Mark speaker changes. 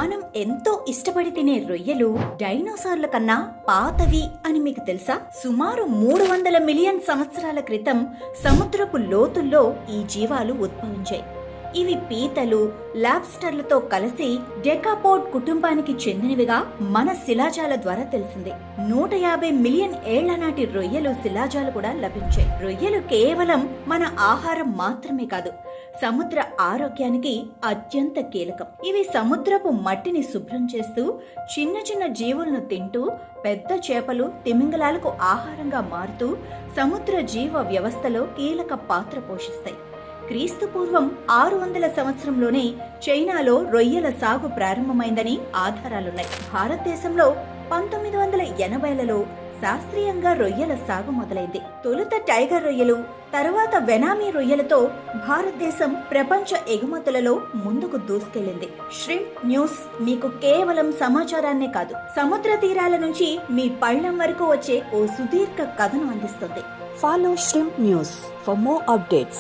Speaker 1: మనం ఎంతో ఇష్టపడి తినే రొయ్యలు డైనోసార్ల కన్నా పాతవి అని మీకు తెలుసా? సుమారు 300 మిలియన్ సంవత్సరాల క్రితం సముద్రపు లోతుల్లో ఈ జీవాలు ఉద్భవించాయి. ఇవి పీతలు, లాబ్స్టర్లతో కలిసి డెకాపోడ్ కుటుంబానికి చెందినవిగా మన శిలాజాల ద్వారా తెలిసింది. 150 మిలియన్ ఏళ్ల నాటి రొయ్యలు శిలాజాలు కూడా లభించాయి. రొయ్యలు కేవలం మన ఆహారం మాత్రమే కాదు, సముద్ర ఆరోగ్యానికి అత్యంత కీలకం. ఇవి సముద్రపు మట్టిని శుభ్రం చేస్తూ చిన్న చిన్న జీవులను తింటూ పెద్ద చేపలు, తిమింగలాలకు ఆహారంగా మారుతూ సముద్ర జీవ వ్యవస్థలో కీలక పాత్ర పోషిస్తాయి. క్రీస్తు పూర్వం 600 సంవత్సరంలోనే చైనాలో రొయ్యల సాగు ప్రారంభమైందని ఆధారాలున్నాయి. భారతదేశంలో 1980లలో శాస్త్రీయంగా రొయ్యల సాగు మొదలైంది. తొలుత టైగర్ రొయ్యలు, తరువాత వెనామీ రొయ్యలతో భారతదేశం ప్రపంచ ఎగుమతులలో ముందుకు దూసుకెళ్లింది. ష్రింప్ న్యూస్ మీకు కేవలం సమాచారాన్నే కాదు, సముద్ర తీరాల నుంచి మీ పళ్ళెం వరకు వచ్చే ఓ సుదీర్ఘ కథను అందిస్తుంది.
Speaker 2: Follow Shrimp News for more updates.